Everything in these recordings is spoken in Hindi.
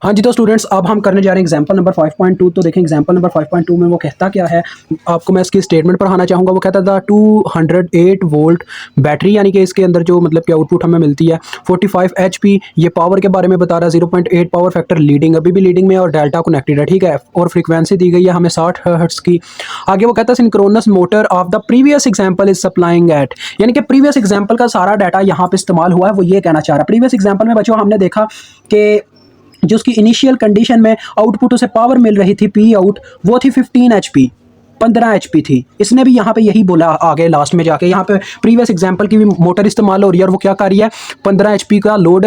हाँ जी, तो स्टूडेंट्स अब हम करने जा रहे हैं एग्जांपल नंबर 5.2। तो देखें एग्जांपल नंबर 5.2 में वो कहता क्या है, आपको मैं इसकी स्टेटमेंट पढ़ाना चाहूँगा। वो कहता था 208 वोल्ट बैटरी, यानी कि इसके अंदर जो मतलब कि आउटपुट हमें मिलती है 45 HP। ये पावर के बारे में बता रहा है, 0.8 पावर फैक्टर लीडिंग, अभी भी लीडिंग में और डेल्टा कनेक्टेड है, ठीक है। और फ्रीक्वेंसी दी गई है हमें 60 हर्ट्ज की। आगे वो कहता है synchronous motor of the previous example is supplying at, यानी कि प्रीवियस एग्जाम्पल का सारा डाटा यहाँ पे इस्तेमाल हुआ है, वो ये कहना चाह रहा है। प्रीवियस एग्जाम्पल में बच्चों हमने देखा कि जो उसकी इनिशियल कंडीशन में आउटपुट उसे पावर मिल रही थी पी आउट, वो थी 15 HP, 15 HP थी। इसने भी यहाँ पे यही बोला आगे लास्ट में जाके, यहाँ पे प्रीवियस एग्जांपल की भी मोटर इस्तेमाल हो रही है और वो क्या कर रही है, 15 HP का लोड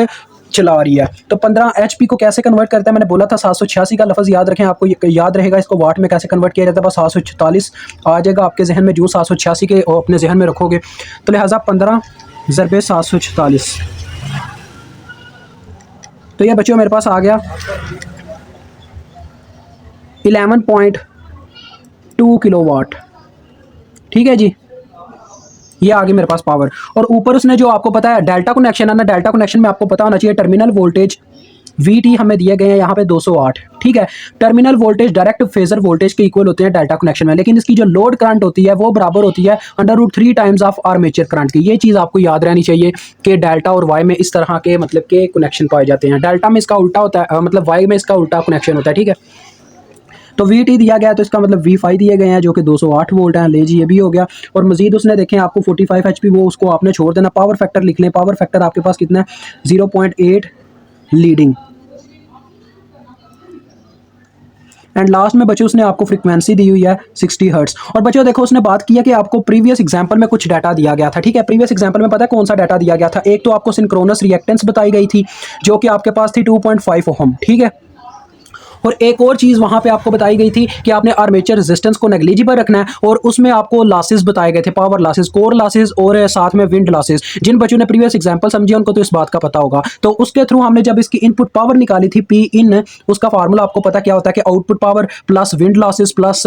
चला रही है। तो 15 HP को कैसे कन्वर्ट करता है, मैंने बोला था 786 का लफ्ज़ याद रखें, आपको याद रहेगा इसको वाट में कैसे कन्वर्ट किया जाता है। बस 744 आ जाएगा आपके जहन में, जो 786 के अपने जहन में रखोगे। तो लिहाजा 15 ज़रबे 744, तो ये बच्चों मेरे पास आ गया 11.2 किलोवाट, ठीक है जी। ये आ गई मेरे पास पावर। और ऊपर उसने जो आपको पता है डेल्टा कनेक्शन है ना, डेल्टा कनेक्शन में आपको पता होना चाहिए टर्मिनल वोल्टेज VT हमें दिए गए हैं यहाँ पे 208, ठीक है। Terminal voltage direct phasor voltage के इक्वल होते हैं डेल्टा कनेक्शन में, लेकिन इसकी जो लोड करंट होती है वो बराबर होती है √3 टाइम्स ऑफ आर्मेचर करंट की। ये चीज़ आपको याद रहनी चाहिए कि डेल्टा और वाई में इस तरह के मतलब के कनेक्शन पाए जाते हैं। डेल्टा में इसका उल्टा होता है, मतलब वाई में इसका उल्टा कनेक्शन होता है, ठीक है। तो VT दिया गया तो इसका मतलब V5 दिए गए हैं जो कि 208 वोल्ट हैं। ले जी, ये भी हो गया। और मजीद उसने देखें आपको 45 HP, वो उसको आपने छोड़ देना। पावर फैक्टर लिख लें, पावर फैक्टर आपके पास कितना है, 0.8 लीडिंग। एंड लास्ट में बच्चों उसने आपको फ्रीक्वेंसी दी हुई है 60 हर्ट्ज। और बच्चों देखो उसने बात की है कि आपको प्रीवियस एग्जांपल में कुछ डाटा दिया गया था, ठीक है। प्रीवियस एग्जांपल में पता है कौन सा डाटा दिया गया था, एक तो आपको सिंक्रोनस रिएक्टेंस बताई गई थी जो कि आपके पास थी 2.5 ओहम, ठीक है। और एक और चीज़ वहाँ पे आपको बताई गई थी कि आपने आर्मेचर रेजिस्टेंस को नेग्लिजिबल रखना है, और उसमें आपको लॉसेस बताए गए थे, पावर लॉसेस, कोर लॉसेस और साथ में विंड लॉसेस। जिन बच्चों ने प्रीवियस एग्जांपल समझे उनको तो इस बात का पता होगा। तो उसके थ्रू हमने जब इसकी इनपुट पावर निकाली थी पी इन, उसका फार्मूला आपको पता क्या होता है कि output power plus wind losses plus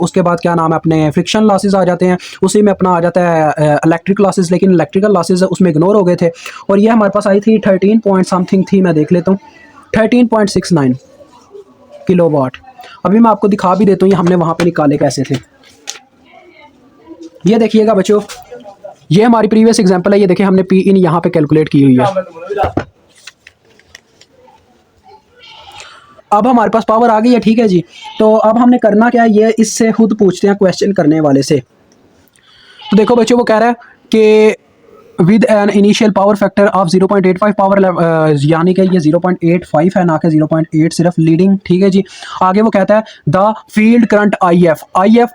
उसके बाद क्या नाम है अपने फ्रिक्शन लॉसेस आ जाते हैं, उसी में अपना आ जाता है इलेक्ट्रिक लॉसेस, लेकिन इलेक्ट्रिकल लॉसेस उसमें इग्नोर हो गए थे। और ये हमारे पास आई थी 13 पॉइंट समथिंग थी, मैं देख लेता हूँ, 13.69 किलोवाट। अभी मैं आपको दिखा भी देता हूँ ये हमने वहां पे निकाले कैसे थे। ये देखिएगा बच्चों, ये हमारी प्रीवियस एग्जांपल है। ये देखिए हमने पी इन यहाँ पे कैलकुलेट की हुई है। अब हमारे पास पावर आ गई है, ठीक है जी। तो अब हमने करना क्या है, ये इससे खुद पूछते हैं क्वेश्चन करने वाले से। तो देखो बच्चों, वो कह रहा है कि with an initial power factor of 0.85 power, यानी कि ये 0.85 है ना कि 0.8 सिर्फ लीडिंग, ठीक है जी। आगे वो कहता है the field current IF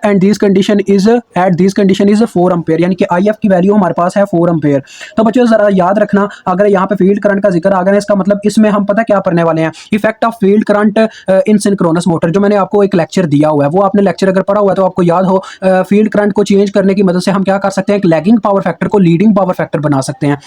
and this condition is at this condition is 4 ampere, यानी कि IF की वैल्यू हमारे पास है 4 एम्पेयर। तो बच्चों जरा याद रखना, अगर यहाँ पे फील्ड करंट का जिक्र आ गया, इसका मतलब इसमें हम पता क्या पढ़ने वाले हैं, effect of field current in synchronous motor. जो मैंने आपको एक लेक्चर दिया हुआ है, वो आपने लेक्चर अगर पढ़ा हुआ है तो आपको याद हो, फील्ड करंट को चेंज करने की मदद से हम क्या कर सकते हैं, एक लैगिंग पावर फैक्टर को लीडिंग पावर फैक्टर बना सकते हैं।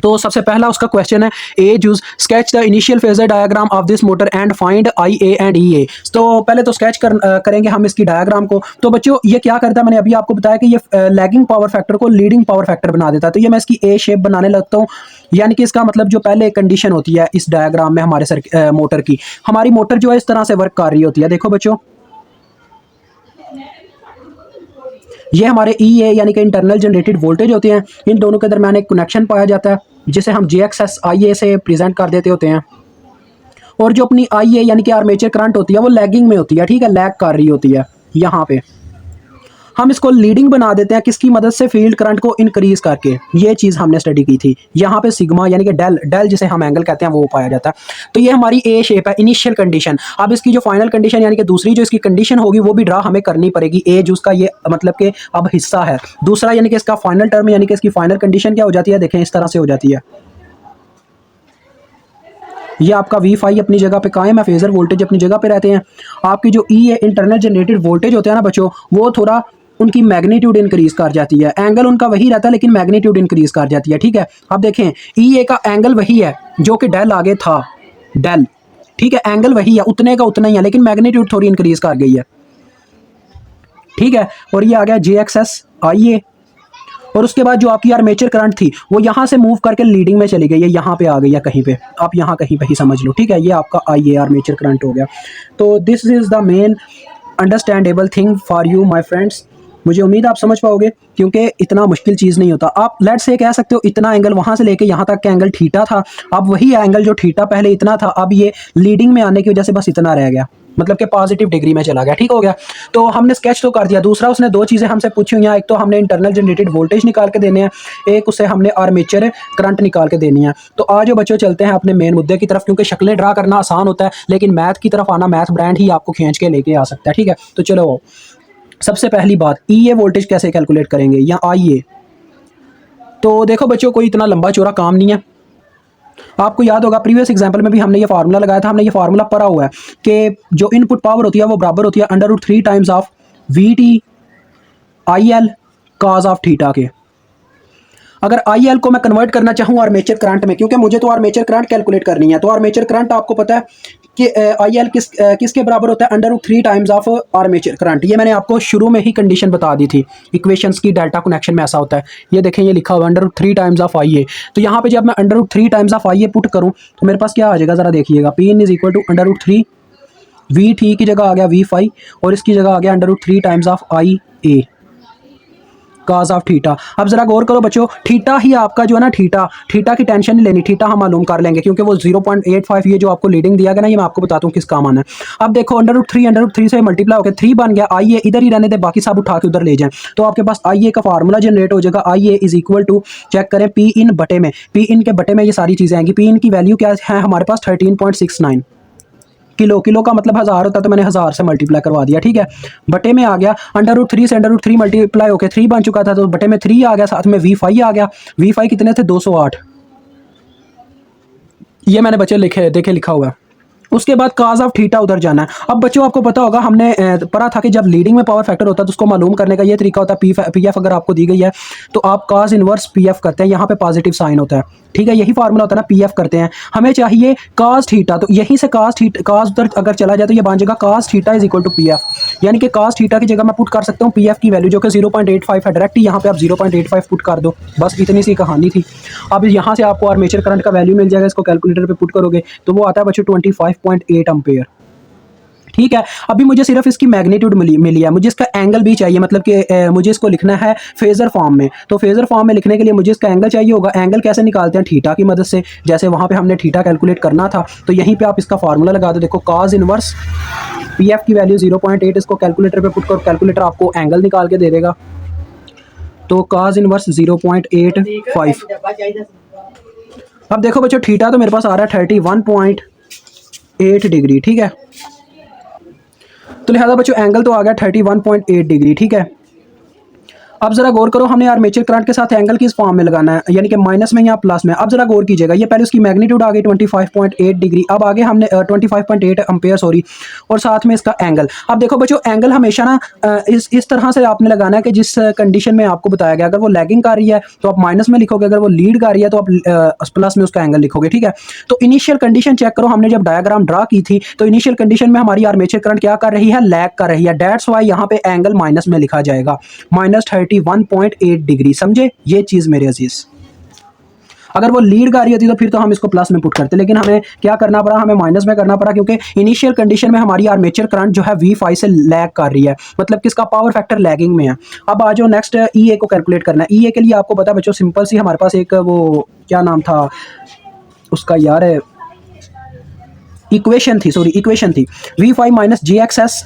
तो सबसे पहला उसका क्वेश्चन है a just sketch the initial phasor diagram of this motor and find IA and EA। तो पहले तो स्केच करेंगे हम इसकी डायग्राम को। तो बच्चों ये क्या करता है, मैंने अभी आपको बताया कि ये लैगिंग पावर फैक्टर को लीडिंग पावर फैक्टर बना देता है। तो ये मैं इसकी A शेप बनाने लगता हूँ, यानी कि इसका मतलब जो पहले कंडीशन होती है इस डायग्राम में हमारे मोटर की, हमारी मोटर जो है इस तरह से वर्क कर रही होती है। देखो बच्चों, ये हमारे EA यानी कि इंटरनल जनरेटेड वोल्टेज होते हैं, इन दोनों के दरमियान एक कनेक्शन पाया जाता है जिसे हम JXS IA से प्रेजेंट कर देते होते हैं। और जो अपनी IA यानी कि आर्मेचर करंट होती है वो लैगिंग में होती है, ठीक है, लैग कर रही होती है। यहाँ पे हम इसको लीडिंग बना देते हैं, किसकी मदद से, फील्ड करंट को इंक्रीज करके। ये चीज़ हमने स्टडी की थी। यहाँ पे सिग्मा यानी कि डेल जिसे हम एंगल कहते हैं वो पाया जाता है। तो ये हमारी A शेप है, इनिशियल कंडीशन। अब इसकी जो फाइनल कंडीशन यानी कि दूसरी जो इसकी कंडीशन होगी वो भी ड्रा हमें करनी पड़ेगी। A जो उसका ये मतलब कि अब हिस्सा है दूसरा, यानी कि इसका फाइनल टर्म यानी कि इसकी फाइनल कंडीशन क्या हो जाती है, देखें इस तरह से हो जाती है। ये आपका V5 अपनी जगह पे कायम है, फेजर वोल्टेज अपनी जगह पे रहते हैं। आपकी जो E है इंटरनल जनरेटेड वोल्टेज होते हैं ना बच्चों, वो थोड़ा उनकी मैग्नीट्यूड इंक्रीज कर जाती है। एंगल उनका वही रहता है लेकिन मैग्नीट्यूड इंक्रीज कर जाती है, ठीक है। अब देखें EA का एंगल वही है जो कि डेल आगे था, डेल, ठीक है, एंगल वही है, उतने का उतना ही है, लेकिन मैग्नीट्यूड थोड़ी इंक्रीज कर गई है, ठीक है। और ये आ गया JXS IA। और उसके बाद जो आपकी आर्मेचर करंट थी वो यहाँ से मूव करके लीडिंग में चली गई है, यहाँ पे आ गई है कहीं पे, आप यहाँ कहीं पे ही समझ लो, ठीक है। ये आपका आई ए आर्मेचर करंट हो गया। तो this is the main understandable thing for you my friends. मुझे उम्मीद है आप समझ पाओगे, क्योंकि इतना मुश्किल चीज़ नहीं होता। आप लेट से कह सकते हो इतना एंगल वहाँ से लेके यहाँ तक का एंगल थीटा था, अब वही एंगल जो थीटा पहले इतना था, अब ये लीडिंग में आने की वजह से बस इतना रह गया, मतलब कि पॉजिटिव डिग्री में चला गया, ठीक हो गया। तो हमने स्केच तो कर दिया। दूसरा उसने दो चीज़ें हमसे पूछी हुई हैं, एक तो हमने इंटरनल जनरेटेड वोल्टेज निकाल के देने हैं, एक उससे हमने आर्मेचर करंट निकाल के देनी है। तो आज जो बच्चों चलते हैं अपने मेन मुद्दे की तरफ, क्योंकि शक्लें ड्रा करना आसान होता है, लेकिन मैथ की तरफ आना, मैथ ब्रांड ही आपको खींच के लेके आ सकता है, ठीक है। तो चलो सबसे पहली बात, ई ए वोल्टेज कैसे कैलकुलेट करेंगे या आई ए। तो देखो बच्चों, कोई इतना लंबा चौड़ा काम नहीं है। आपको याद होगा प्रीवियस एग्जांपल में भी हमने ये फार्मूला लगाया था, हमने ये फार्मूला पढ़ा हुआ है कि जो इनपुट पावर होती है वो बराबर होती है √3 times of we T I L cause of theta के। अगर आई एल को मैं कन्वर्ट करना चाहूँ आर्मेचर करंट में, क्योंकि मुझे तो आर्मेचर करंट कैलकुलेट करनी है, तो आर्मेचर करंट आपको पता है कि आई एल किसके बराबर होता है, √3 टाइम्स ऑफ आर्मेचर करंट। ये मैंने आपको शुरू में ही कंडीशन बता दी थी, इक्वेशंस की डेल्टा कनेक्शन में ऐसा होता है। ये देखें, ये लिखा हुआ है √3 टाइम्स ऑफ आई ए। तो यहाँ पे जब मैं √3 times of I A put करूँ तो मेरे पास क्या आ जाएगा, ज़रा देखिएगा। P in is equal to √3 V T की जगह आ गया V5 और इसकी जगह आ गया √3 times of I A cause of theta. अब जरा गौर करो बच्चों, थीटा ही आपका जो है ना, थीटा की टेंशन नहीं लेनी, थीटा हम मालूम कर लेंगे, क्योंकि वो 0.85 ये जो आपको लीडिंग दिया गया ना, ये मैं आपको बताता हूँ किस काम आना है। अब देखो √3 से मल्टीप्लाई होकर 3 बन गया, आई ए इधर ही रहने दे, बाकी सब उठा के उधर ले जाएं, तो आपके पास आई ए का फार्मूला जनरेट हो जाएगा। आई ए इज इक्वल टू, चेक करें, पी इन बटे में, पी इन के बटे में ये सारी चीज़ें आएंगी। पी इन की वैल्यू क्या है हमारे पास, 13.69 किलो का मतलब 1000 होता है, तो मैंने 1000 से मल्टीप्लाई करवा दिया, ठीक है। बटे में आ गया, √3 से √3 मल्टीप्लाई होकर 3 बन चुका था, तो बटे में 3 आ गया, साथ में V5 आ गया। V5 कितने थे, 208। ये मैंने बच्चे लिखा हुआ है। उसके बाद काज ऑफ थीटा उधर जाना है। अब बच्चों आपको पता होगा, हमने पढ़ा था कि जब लीडिंग में पावर फैक्टर होता है तो उसको मालूम करने का ये तरीका होता है, पी एफ अगर आपको दी गई है तो आप काज इनवर्स पी एफ करते हैं, यहाँ पे पॉजिटिव साइन होता है, ठीक है। यही फार्मूला होता है ना, पी एफ करते हैं। हमें चाहिए काज थीटा, तो यहीं से काज उधर अगर चला जाए तो ये बन जाएगा cos theta is equal to P F, यानी कि काज थीटा की जगह मैं पुट कर सकता हूँ पी एफ की वैल्यू जो कि 0.85 है। डायरेक्ट यहाँ पे आप 0.85 पुट कर दो, बस इतनी सी कहानी थी। अब यहाँ से आपको आर्मेचर करंट का वैल्यू मिल जाएगा, इसको कैलकुलेटर पे पुट करोगे तो वो आता है बच्चों 25.8 एम्पेयर, ठीक है। अभी मुझे सिर्फ इसकी मैग्नीट्यूड मिली है, मुझे इसका एंगल भी चाहिए, मतलब कि मुझे इसको लिखना है फेजर फॉर्म में। तो फेजर फॉर्म में लिखने के लिए मुझे इसका एंगल चाहिए होगा। एंगल कैसे निकालते हैं, थीटा की मदद से, जैसे वहाँ पे हमने थीटा कैलकुलेट करना था, तो यहीं पे आप इसका फार्मूला लगा दो। देखो काज इनवर्स पी एफ की वैल्यू 0.8, इसको कैलकुलेटर पे पुट करो, कैलकुलेटर आपको एंगल निकाल के दे देगा। तो काज इनवर्स 0.85। अब देखो बच्चों, थीटा तो मेरे पास आ रहा है 31.8 डिग्री, ठीक है। तो लिहाजा बच्चों एंगल तो आ गया 31.8 डिग्री, ठीक है। अब जरा गौर करो, हमने आर्मेचर करंट के साथ एंगल किस फॉर्म में लगाना है, यानी कि माइनस में या प्लस में। अब जरा गौर कीजिएगा, ये पहले उसकी मैग्नीट्यूड आ गई 25.8 डिग्री, अब आगे हमने 25.8 एम्पेयर सॉरी, और साथ में इसका एंगल। अब देखो बच्चों, एंगल हमेशा ना इस तरह से आपने लगाना है कि जिस कंडीशन में आपको बताया गया, अगर वो लैगिंग कर रही है तो आप माइनस में लिखोगे, अगर वो लीड कर रही है तो आप प्लस में उसका एंगल लिखोगे, ठीक है। तो इनिशियल कंडीशन चेक करो, हमने जब डायग्राम ड्रा की थी तो इनिशियल कंडीशन में हमारी आर्मेचर करंट क्या कर रही है, लैग कर रही है। दैट्स वाई यहाँ पे एंगल माइनस में लिखा जाएगा, -31.8 डिग्री, समझे ये चीज मेरे अजीज। अगर वो लीड कर रही होती तो फिर तो हम इसको प्लस में पुट करते, लेकिन हमें क्या करना पड़ा, हमें माइनस में करना पड़ा, क्योंकि इनिशियल कंडीशन में हमारी आर्मेचर करंट जो है V5 से लैग कर रही है, मतलब किसका पावर फैक्टर लैगिंग में है। अब आ जाओ नेक्स्ट, EA को कैलकुलेट करना है। EA के लिए आपको पता है बच्चों, सिंपल सी हमारे पास एक वो क्या नाम था उसका यार, इक्वेशन थी V5 माइनस JXS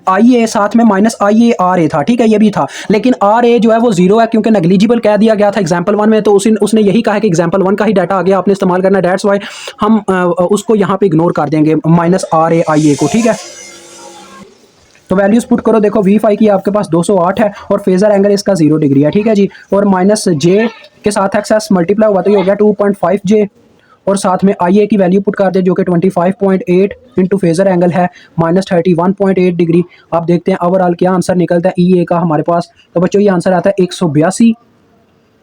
आई ए, साथ में minus I A R A था, ठीक है, ये भी था। लेकिन आर ए जो है वो 0 है, क्योंकि नेग्लिजिबल कह दिया गया था एग्जाम्पल 1 में, तो उसने यही कहा है कि एग्जाम्पल 1 का ही डाटा आगे आपने इस्तेमाल करना है। दैट्स वाई हम उसको यहाँ पे इग्नोर कर देंगे, माइनस आर ए आई ए को, ठीक है। तो वैल्यूज पुट करो, देखो V5 की आपके पास 208 है और फेजर एंगल इसका 0 डिग्री है, ठीक है जी। और माइनस जे के साथ एक्सेस मल्टीप्लाई हुआ तो ये हो गया 2.5 जे, और साथ में आई ए की वैल्यू पुट कर दे जो कि 25.8 इंटू फेजर एंगल है -31.8 डिग्री। आप देखते हैं ओवरऑल क्या आंसर निकलता है ई ए का हमारे पास। तो बच्चों ये आंसर आता है 182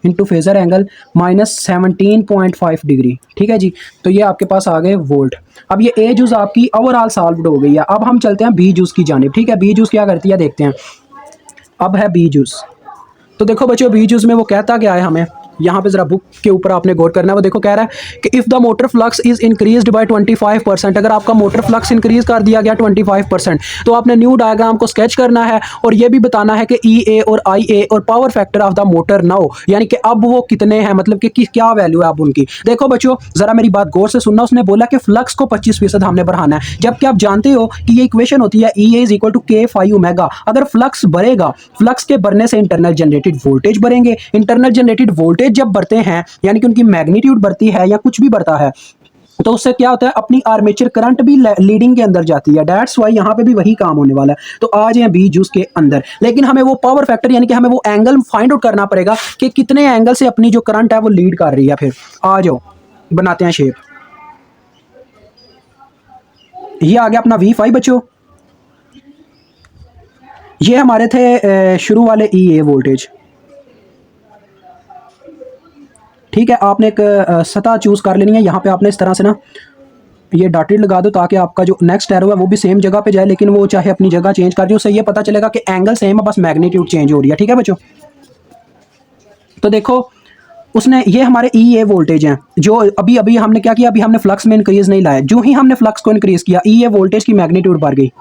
इंटू फेजर एंगल -17.5 डिग्री, ठीक है जी। तो ये आपके पास आ गए वोल्ट। अब ये ए जूस आपकी ओवरऑल सॉल्व्ड हो गई है। अब हम चलते हैं बी जूस की जानिब, ठीक है। बी जूस क्या करती है देखते हैं। अब है बी जूस, तो देखो बच्चों बीच उसमें वो कहता क्या है हमें, यहाँ पे जरा बुक के ऊपर आपने गौर करना है। वो देखो कह रहा है कि if the motor flux is increased by 25%, अगर आपका मोटर फ्लक्स इंक्रीज कर दिया गया 25%, तो आपने न्यू डायग्राम को स्केच करना है और ये भी बताना है कि ई ए और आई ए और power factor of the motor now, यानी कि अब वो कितने हैं, मतलब कि क्या वैल्यू है अब उनकी। देखो बच्चों जरा मेरी बात गौर से सुनना, उसने बोला कि फ्लक्स को 25% हमने बढ़ाना है, जबकि आप जानते हो कि ये इक्वेशन होती है E A is equal to के फाई ओमेगा। अगर फ्लक्स बढ़ेगा, फ्लक्स के बढ़ने से इंटरनल जनरेटेड वोल्टेज बढ़ेंगे, इंटरनल जनरेटेड वोल्टेज जब बढ़ते हैं यानी कि उनकी मैग्नीट्यूड बढ़ती है या कुछ भी बढ़ता है, तो उससे क्या होता है, अपनी आर्मेचर करंट भी लीडिंग के अंदर जाती है। दैट्स वाई यहाँ पे भी वही काम होने वाला है। तो आज हैं बी जूस के अंदर, लेकिन हमें वो पावर फैक्टर यानी कि हमें वो एंगल फाइंड आउट करना पड़ेगा कि कितने एंगल से अपनी जो करंट है वो लीड कर रही है। फिर आ जाओ बनाते हैं शेप। ये आ गया अपना V5 बच्चों, ये हमारे थे शुरू वाले ई ए वोल्टेज। ठीक है, आपने एक सतह चूज़ कर लेनी है। यहाँ पे आपने इस तरह से ना ये डॉटेड लगा दो ताकि आपका जो नेक्स्ट एरो है वो भी सेम जगह पे जाए, लेकिन वो चाहे अपनी जगह चेंज कर दे, उससे ये पता चलेगा कि एंगल सेम है, बस मैग्नीट्यूड चेंज हो रही है। ठीक है बच्चों, तो देखो उसने ये हमारे ई ए वोल्टेज हैं जो अभी अभी हमने क्या किया, अभी हमने फ्लक्स में इंक्रीज नहीं लाया, जो ही हमने फ्लक्स को इंक्रीज किया ई ए वोल्टेज की मैग्नीट्यूड बढ़ गई।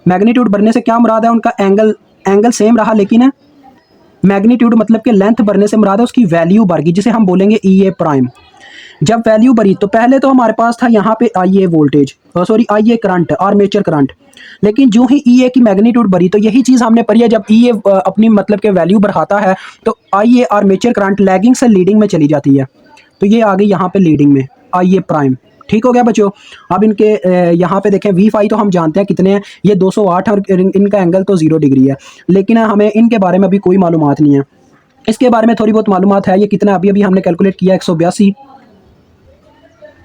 मैग्नीट्यूड बढ़ने से क्या मुराद है, उनका एंगल सेम रहा, लेकिन मैग्नीट्यूड मतलब कि लेंथ बढ़ने से मुराद है उसकी वैल्यू बढ़ गई, जिसे हम बोलेंगे ई ए प्राइम। जब वैल्यू बढ़ी तो पहले तो हमारे पास था यहाँ पे I A voltage, sorry I A current, armature current, लेकिन जो ही ई ए की मैग्नीट्यूड बढ़ी तो यही चीज़ हमने पढ़ी है, जब ई ए अपनी मतलब के वैल्यू बढ़ाता है तो आई ए आर्मेचर करंट लैगिंग से लीडिंग में चली जाती है। तो ये आ गई यहाँ पे लीडिंग में आई ए प्राइम। ठीक हो गया बच्चों। अब इनके यहाँ पे देखें V5 तो हम जानते हैं कितने हैं, ये 208 और इनका एंगल तो 0 डिग्री है, लेकिन हमें इनके बारे में अभी कोई मालूमात नहीं है। इसके बारे में थोड़ी बहुत मालूमात है, ये कितना अभी अभी हमने कैलकुलेट किया 182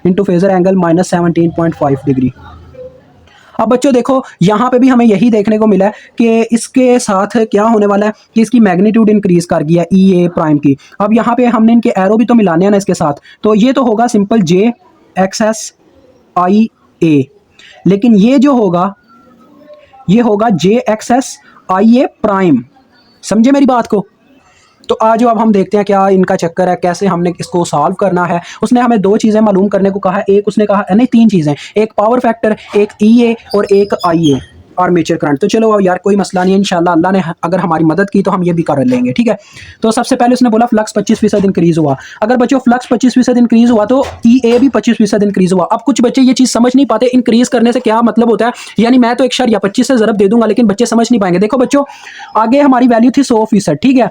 इंटू फेजर एंगल -17.5 डिग्री। अब बच्चों देखो यहाँ पे भी हमें यही देखने को मिला है कि इसके साथ क्या होने वाला है कि इसकी मैग्नीट्यूड इंक्रीज कर गया ई ए प्राइम की। अब यहाँ पे हमने इनके एरो भी तो मिलाने हैं ना इसके साथ, तो ये तो होगा simple j X S I A, लेकिन ये जो होगा ये होगा j X S I A prime. समझे मेरी बात को। तो आज अब हम देखते हैं क्या इनका चक्कर है, कैसे हमने इसको सॉल्व करना है। उसने हमें दो चीज़ें मालूम करने को कहा, एक उसने कहा नहीं तीन चीज़ें, एक पावर फैक्टर, एक ई ए और एक आई ए आर्मेचर करंट। तो चलो यार कोई मसला नहीं है, इंशाल्लाह अल्लाह ने अगर हमारी मदद की तो हम ये भी कर लेंगे। ठीक है, तो सबसे पहले उसने बोला फ्लक्स 25% इंक्रीज हुआ। अगर बच्चों फ्लक्स 25% इंक्रीज हुआ तो ई ए भी 25% इंक्रीज हुआ। अब कुछ बच्चे ये चीज़ समझ नहीं पाते इंक्रीज करने से क्या मतलब होता है, यानी मैं तो 1.25 से ज़रब दे दूंगा लेकिन बच्चे समझ नहीं पाएंगे। देखो बच्चों आगे हमारी वैल्यू थी 100%, ठीक है,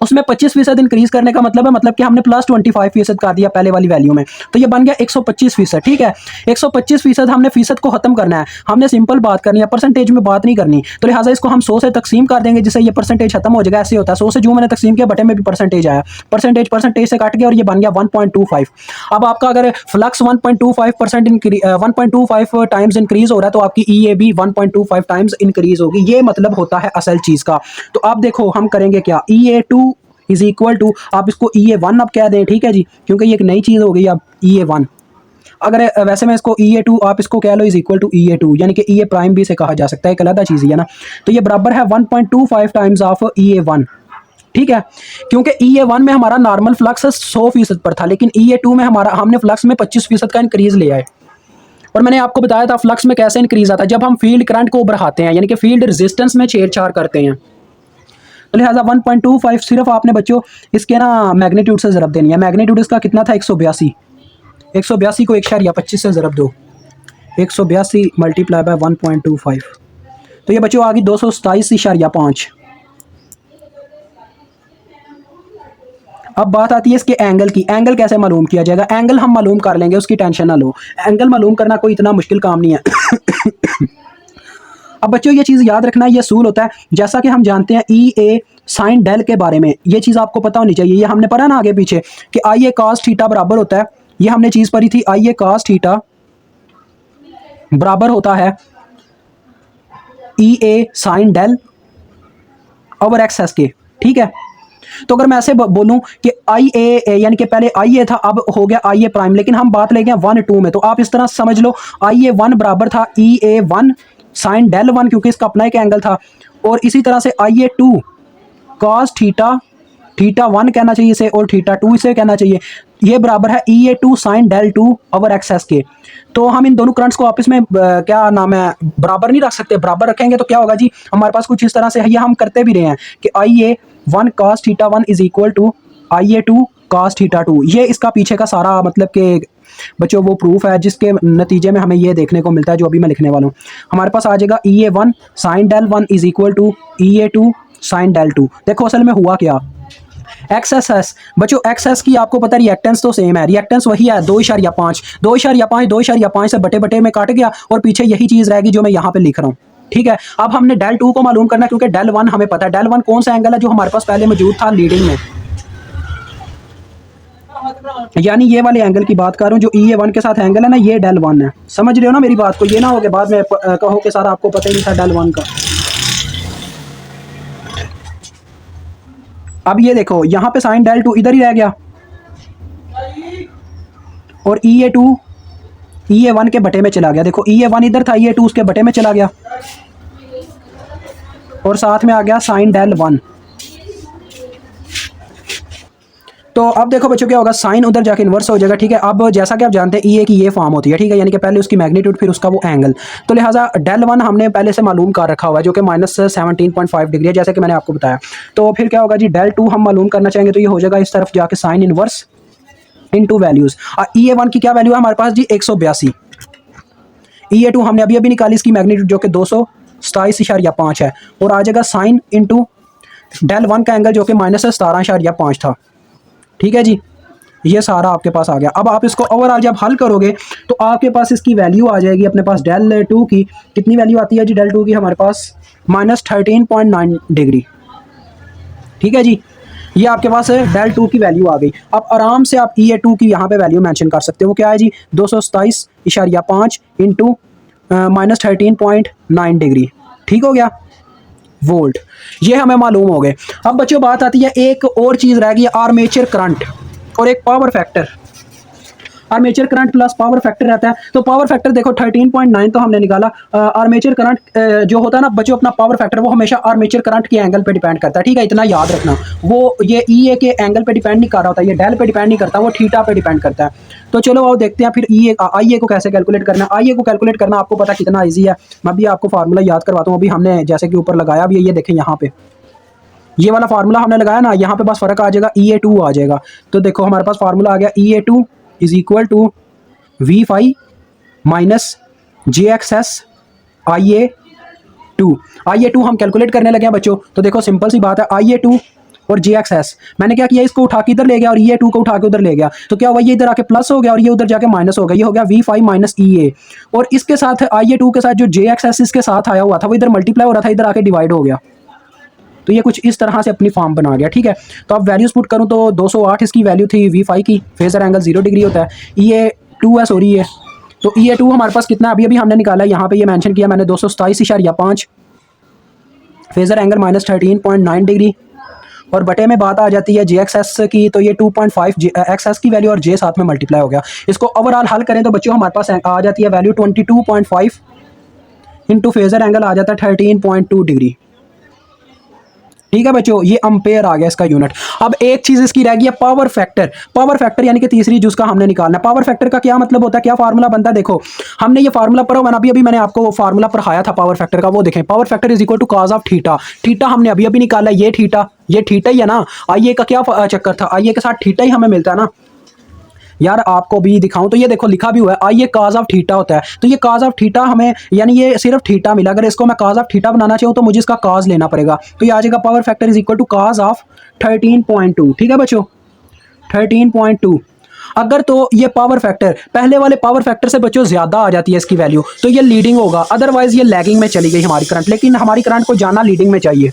उसमें 25% इंक्रीज करने का मतलब है मतलब कि हमने प्लस 25% कर दिया पहले वाली वैल्यू में, तो ये बन गया 125%। ठीक है, 125% हमने फीसद को खत्म करना है, हमने सिंपल बात करनी है, परसेंटेज में बात नहीं करनी। तो लिहाजा इसको हम 100 से तकसीम कर देंगे जिससे ये परसेंटेज खत्म हो जाएगा। ऐसे होता है 100 से जो मैंने तकसीम किया बटे में भी परसेंटेज आया, परसेंटेज से काट गया और ये बन गया 1.25। अब आपका अगर फ्लक्स 1.25 टाइम्स इंक्रीज हो रहा है तो आपकी ई ए भी 1.25 टाइम्स इंक्रीज होगी। ये मतलब होता है असल चीज़ का। तो आप देखो हम करेंगे क्या, E A2 is equal to, आप इसको E A1 अब कह दें, ठीक है जी, क्योंकि ये एक नई चीज़ हो गई अब E A1। अगर वैसे मैं इसको E A2 आप इसको कह लो is equal to E A2, यानी कि E A प्राइम भी इसे कहा जा सकता है, एक अलग चीज़ है ना। तो ये बराबर है 1.25 टाइम्स ऑफ E A1। ठीक है, क्योंकि E A1 में हमारा नॉर्मल फ्लक्स 100% पर था, लेकिन E A2 में हमने फ्लक्स में 25% का इंक्रीज लिया है। और मैंने आपको बताया था फ्लक्स में कैसे इंक्रीज आता है, जब हम फील्ड करंट को बढ़ाते हैं, यानी कि फील्ड रेजिस्टेंस में छेड़छाड़ करते हैं। तो लिहाजा 1.25 सिर्फ आपने बच्चों इसके ना मैग्नीट्यूड से ज़रब देनी है। मैग्नीट्यूड इसका कितना था 182, 182 को 1.25 से ज़रब दो, 182 मल्टीप्लाई बाय 1.25, तो ये बच्चों आ गई 227.5। अब बात आती है इसके एंगल की। एंगल कैसे मालूम किया जाएगा, एंगल हम मालूम कर लेंगे, उसकी टेंशन ना लो, एंगल मालूम करना कोई इतना मुश्किल काम नहीं है। अब बच्चों ये चीज़ याद रखना, ये असूल होता है, जैसा कि हम जानते हैं ई ए साइन डेल के बारे में, ये चीज़ आपको पता होनी चाहिए। ये हमने पढ़ा ना आगे पीछे कि आई ए कॉस थीटा बराबर होता है, ये हमने चीज़ पढ़ी थी, आई ए कॉस थीटा बराबर होता है E A sine del over X S के। ठीक है, तो अगर मैं ऐसे बोलूं कि आई ए यानी कि पहले आई ए था अब हो गया आई ए प्राइम, लेकिन हम बात ले गए 1-2 में, तो आप इस तरह समझ लो IA1 बराबर था E A1 साइन डेल 1, क्योंकि इसका अपना एक एंगल था, और इसी तरह से IA2 कॉस थीटा, थीटा 1 कहना चाहिए इसे और थीटा 2 इसे कहना चाहिए, ये बराबर है EA2 sine del 2 over x के। तो हम इन दोनों करंट्स को आपस में क्या नाम है, बराबर नहीं रख सकते। बराबर रखेंगे तो क्या होगा जी, हमारे पास कुछ इस तरह से है, ये हम करते भी रहे हैं कि IA1 cos theta 1 is equal to IA2 cos theta 2। ये इसका पीछे का सारा मतलब कि बच्चों वो प्रूफ है जिसके नतीजे में हमें ये देखने को मिलता है जो अभी मैं लिखने वाला हूँ। हमारे पास आ जाएगा EA1 sine del 1 is equal to EA2 sine del 2। देखो असल में हुआ क्या, एक्सएस बच्चों, एक्सएस की आपको पता है रिएक्टेंस तो सेम है, रिएक्टेंस वही है 2.5 2.5 से बटे बटे में काट गया और पीछे यही चीज़ रहेगी जो मैं यहाँ पे लिख रहा हूँ। ठीक है, अब हमने डेल 2 को मालूम करना है क्योंकि डेल 1 हमें पता है। डेल 1 कौन सा एंगल है जो हमारे पास पहले मौजूद था लीडिंग में, यानी ये वाले एंगल की बात कर रहा हूँ जो EA1 के साथ एंगल है ना, ये डेल 1 है। समझ रहे हो ना मेरी बात को, ये ना हो के बाद में कहो कि सारा आपको पता ही नहीं था डेल 1 का। अब ये देखो यहाँ पे साइन डेल 2 इधर ही रह गया और EA2 EA1 के बटे में चला गया। देखो EA1 इधर था, EA2 उसके बटे में चला गया और साथ में आ गया साइन डेल 1। तो अब देखो बच्चों क्या होगा, साइन उधर जाके इन्वर्स हो जाएगा। ठीक है, अब जैसा कि आप जानते हैं EA की ये फॉर्म होती है। ठीक है, यानी कि पहले उसकी मैग्नीट्यूड फिर उसका वो एंगल, तो लिहाजा डेल 1 हमने पहले से मालूम कर रखा हुआ है जो कि -17.5 डिग्री है जैसे कि मैंने आपको बताया। तो फिर क्या होगा जी, डेल 2 हम मालूम करना चाहेंगे तो ये हो जाएगा इस तरफ जाके sine inverse into values. EA1 की क्या वैल्यू है हमारे पास जी 182। EA2 हमने अभी निकाली इसकी मैग्नीट्यूड जो कि 227.5 है और आ जाएगा साइन इंटू डेल 1 का एंगल जो कि -17.5 था। ठीक है जी, ये सारा आपके पास आ गया। अब आप इसको ओवरऑल जब हल करोगे तो आपके पास इसकी वैल्यू आ जाएगी अपने पास डेल 2 की। कितनी वैल्यू आती है जी डेल 2 की हमारे पास, -13.9 डिग्री। ठीक है जी, ये आपके पास डेल 2 की वैल्यू आ गई। अब आराम से आप EA2 की यहाँ पे वैल्यू मेंशन कर सकते हो, वो क्या है जी 227.5 इंटू -13.9 डिग्री। ठीक हो गया, वोल्ट। ये हमें मालूम हो गए। अब बच्चों बात आती है एक और चीज़ रह गई, आर्मेचर करंट और एक power factor. Armature current plus power factor रहता है। तो पावर फैक्टर देखो 13.9 तो हमने निकाला। आर्मेचर करंट जो होता है ना बच्चों, अपना पावर फैक्टर वो हमेशा आर्मेचर करंट के एंगल पे डिपेंड करता है। ठीक है, इतना याद रखना। वो ये EA के एंगल पे डिपेंड नहीं कर रहा होता, ये डेल पे डिपेंड नहीं करता, वो थीटा पे डिपेंड करता है। तो चलो आओ देखते हैं फिर IA को कैसे कैलकुलेट करना है। IA को कैलकुलेट करना आपको पता कितना ईजी है। मैं भी आपको फार्मूला याद करवाता हूँ। अभी हमने जैसे कि ऊपर लगाया भी है, ये देखें यहाँ पे ये वाला फार्मूला हमने लगाया ना, यहाँ पे बस फर्क आ जाएगा, EA2 आ जाएगा। तो देखो हमारे पास फार्मूला आ गया EA2 is equal to V5 minus JXS IA2 हम कैलकुलेट करने लगे हैं बच्चों। तो देखो सिंपल सी बात है, IA2 और JXS मैंने क्या किया, इसको उठा के इधर ले गया और EA2 को उठा के उधर ले गया। तो क्या हुआ, ये इधर आके प्लस हो गया और ये उधर जाके माइनस हो गया। ये हो गया V5 माइनस EA और इसके साथ IA2 के साथ जो JXS इसके साथ आया हुआ था वो इधर मल्टीप्लाई हो रहा था, इधर आके डिवाइड हो गया। तो ये कुछ इस तरह से अपनी फॉर्म बना गया। ठीक है, तो अब वैल्यूज पुट करूँ तो 208 इसकी वैल्यू थी V5 की, फेजर एंगल 0 डिग्री होता है। EA2 है, सॉरी ये तो EA2 हमारे पास कितना अभी हमने निकाला है, यहाँ पे ये मेंशन किया मैंने 227.5, फेजर एंगल -13.9 डिग्री और बटे में बात आ जाती है JXS की, तो ये 2.5 XS की वैल्यू और J साथ में मल्टीप्लाई हो गया। इसको ओवरऑल हल करें तो बच्चों हमारे पास आ जाती है वैल्यू 22.5 इंटू फेजर एंगल आ जाता है 13.2 डिग्री। ठीक है बच्चों, ये अम्पेयर आ गया इसका यूनिट। अब एक चीज इसकी रह गई है पावर फैक्टर। पावर फैक्टर यानी कि तीसरी जिसका हमने निकालना है। पावर फैक्टर का क्या मतलब होता है, क्या फार्मूला बनता है, देखो हमने ये फार्मूला पढ़ा हुआ ना, अभी मैंने आपको वो फार्मूला पढ़ाया था पावर फैक्टर का, वो देखें power factor is equal to cos of theta. Theta हमने अभी निकाला, ये थीटा ही है ना। IA का क्या चक्कर था, IA के साथ थीटा ही हमें मिलता है ना यार। आपको भी दिखाऊं तो ये देखो लिखा भी हुआ है IA cos ऑफ थीटा होता है। तो ये cos ऑफ थीटा हमें यानी ये सिर्फ थीटा मिला, अगर इसको मैं cos ऑफ थीटा बनाना चाहूँ तो मुझे इसका cos लेना पड़ेगा। तो ये आ जाएगा power factor is equal to cos of 13.2। ठीक है बच्चों, 13.2। अगर तो ये पावर फैक्टर पहले वाले पावर फैक्टर से बच्चों ज्यादा आ जाती है इसकी वैल्यू, तो ये लीडिंग होगा, अदरवाइज ये लैगिंग में चली गई हमारी करंट। लेकिन हमारी करंट को जाना लीडिंग में चाहिए,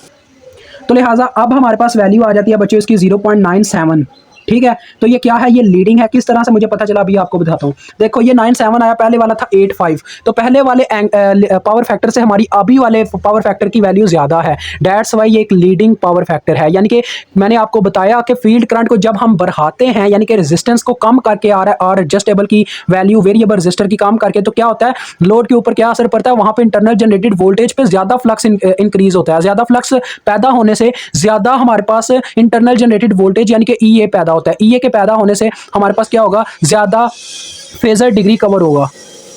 तो लिहाजा अब हमारे पास वैल्यू आ जाती है बच्चों इसकी 0.97। ठीक है, तो ये क्या है, ये लीडिंग है। किस तरह से मुझे पता चला अभी आपको बताता हूँ। देखो ये 97 आया, पहले वाला था 85, तो पहले वाले पावर फैक्टर से हमारी अभी वाले पावर फैक्टर की वैल्यू ज़्यादा है। डैट्स वाई ये एक लीडिंग पावर फैक्टर है। यानी कि मैंने आपको बताया कि फील्ड करंट को जब हम बढ़ाते हैं, यानी कि रेजिस्टेंस को कम करके आ रहा है और एडजस्टेबल की वैल्यू वेरिएबल रेजिस्टर की कम करके, तो क्या होता है, लोड के ऊपर क्या असर पड़ता है, वहां पे इंटरनल जनरेटेड वोल्टेज पे ज्यादा फ्लक्स इंक्रीज होता है। ज्यादा फ्लक्स पैदा होने से ज्यादा हमारे पास इंटरनल जनरेटेड वोल्टेज यानी कि ईए पैदा होता है। ईए के पैदा होने से हमारे पास क्या होगा, ज्यादा फेजर डिग्री कवर होगा।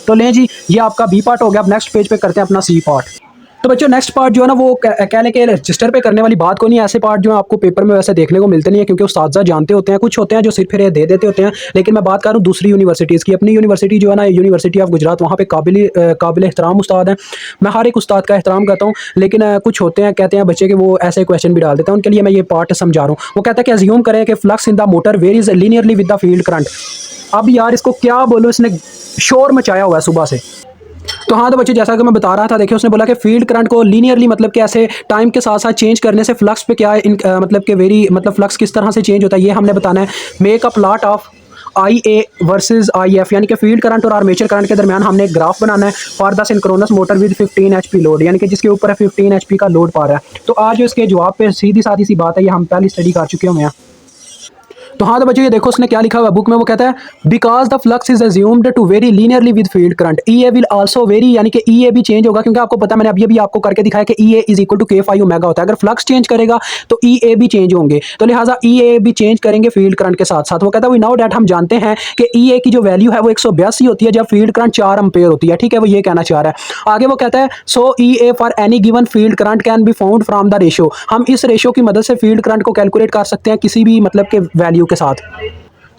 तो लें जी, ये आपका बी पार्ट हो गया। अब नेक्स्ट पेज पे करते हैं अपना सी पार्ट। तो बच्चों नेक्स्ट पार्ट जो है ना, वो कह लें कि रजिस्टर पे करने वाली बात को नहीं। ऐसे पार्ट जो है आपको पेपर में वैसे देखने को मिलते नहीं है, क्योंकि उस्ताद जानते होते हैं। कुछ होते हैं जो सिर्फ फिर दे देते होते हैं, लेकिन मैं बात कर रहा हूँ दूसरी यूनिवर्सिटीज़ की। अपनी यूनिवर्सिटी जो है ना, यूनिवर्सिटी ऑफ गुजरात, वहाँ पे काबिल एहतराम उस्ताद हैं। मैं हर एक उस्ताद का एहतराम करता हूँ, लेकिन कुछ होते हैं, कहते हैं बच्चे के वो ऐसे क्वेश्चन भी डाल देते हैं। उनके लिए मैं ये पार्ट समझा रहा हूँ। वो कहता है कि अज्यूम करें कि flux in the motor varies linearly with the field current. अब यार इसको क्या बोलो, इसने शोर मचाया हुआ है सुबह से। तो हाँ, तो बच्चे जैसा कि मैं बता रहा था, देखिए उसने बोला कि फील्ड करंट को लीनियरली मतलब कि ऐसे टाइम के साथ साथ चेंज करने से फ्लक्स पे क्या है मतलब कि वेरी मतलब फ्लक्स किस तरह से चेंज होता है, ये हमने बताना है। Make a plot of I A versus I F, यानी कि फील्ड करंट और आर्मेचर करंट के दरमियान हमने एक ग्राफ बनाना है for the synchronous motor with 15 HP load, यानी कि जिसके ऊपर 15 HP का लोड पा रहा है। तो आज इसके जवाब पे सीधी साधी सी बात है, ये हम पहले स्टडी कर चुके हुए हैं। तो हाँ, तो बच्चों ये देखो उसने क्या लिखा हुआ बुक में। वो कहता है because the flux is assumed to vary linearly with field current, E A will also vary, यानी कि ईए भी चेंज होगा, क्योंकि आपको पता है, मैंने अभी अभी आपको करके दिखाया कि ईए इज इक्वल टू के फाई ओमेगा होता है। अगर फ्लक्स चेंज करेगा तो ईए भी चेंज होंगे, तो लिहाजा ईए भी चेंज करेंगे फील्ड करंट के साथ साथ। वो कहता है वी नाउ दैट, हम जानते हैं कि ईए की जो वैल्यू है वो 182 होती है जब फील्ड करंट 4 एम्पेयर होती है। ठीक है, वो ये कहना चाह रहा है। आगे वो कहता है so E A for any given field current can be found from the ratio, हम इस रेशियो की मदद से फील्ड करंट को कैलकुलेट कर सकते हैं किसी भी मतलब के वैल्यू के साथ।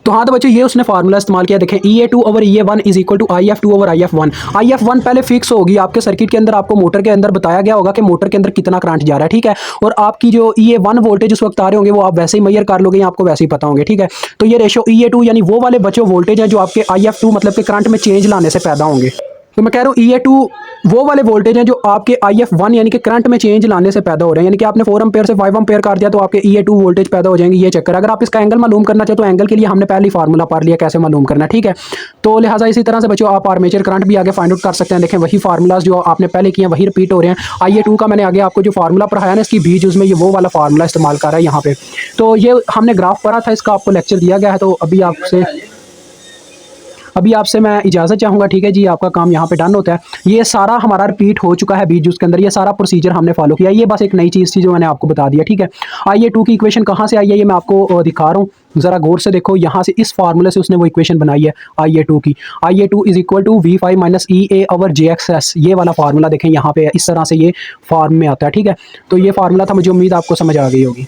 तो हाँ, तो बच्चों ये उसने फार्मूला इस्तेमाल किया। देखें EA2 over EA1 is equal to IF2 over IF1। IF1 पहले फिक्स होगी आपके सर्किट के अंदर, आपको मोटर के अंदर बताया गया होगा कि मोटर के अंदर कितना करंट जा रहा है। ठीक है, और आपकी जो EA1 वोल्टेज उस वक्त आ रहे होंगे वो आप वैसे ही मेजर कर लोगे, आपको वैसे ही पता होंगे। ठीक है, तो ये रेशो EA2 यानी वो वाले बच्चों वोल्टेज हैं जो आपके IF2 मतलब के करंट में चेंज लाने से पैदा होंगे। तो मैं कह रहा हूँ EA2 वो वाले वोल्टेज हैं जो आपके IF1 यानी कि करंट में चेंज लाने से पैदा हो रहे हैं। यानी कि आपने 4 एम्पेयर से 5 एम्पेयर कर दिया तो आपके EA2 वोल्टेज पैदा हो जाएंगे। ये चक्कर, अगर आप इसका एंगल मालूम करना चाहते तो एंगल के लिए हमने पहले ही फार्मूला पढ़ लिया कैसे मालूम करना है। ठीक है, तो लिहाजा इसी तरह से बच्चों आप आर्मेचर करंट भी आगे फाइंड आउट कर सकते हैं। देखें वही फार्मूलाज जो आपने पहले किए वही रिपीट हो रहे हैं। IA2 का मैंने आगे आपको जो फार्मूला पढ़ाया ना, इसकी बीज उसमें ये वो वाला फार्मूला इस्तेमाल कर रहा है यहाँ पे। तो ये हमने ग्राफ पढ़ा था, इसका आपको लेक्चर दिया गया है। तो अभी आपसे मैं इजाज़त चाहूँगा। ठीक है जी, आपका काम यहाँ पे डन होता है। ये सारा हमारा रिपीट हो चुका है बीच जूस के अंदर, ये सारा प्रोसीजर हमने फॉलो किया। ये बस एक नई चीज़ थी जो मैंने आपको बता दिया। ठीक है, IA2 की इक्वेशन कहाँ से आई है ये मैं आपको दिखा रहा हूँ, ज़रा गौर से देखो। यहाँ से इस फार्मूले से उसने वो इक्वेशन बनाई है IA2 की। IA2 is equal to V5 minus EA over JXS, ये वाला फार्मूला देखें यहाँ पे इस तरह से ये फॉर्म में आता है। ठीक है, तो ये फार्मूला था, मुझे उम्मीद आपको समझ आ गई होगी।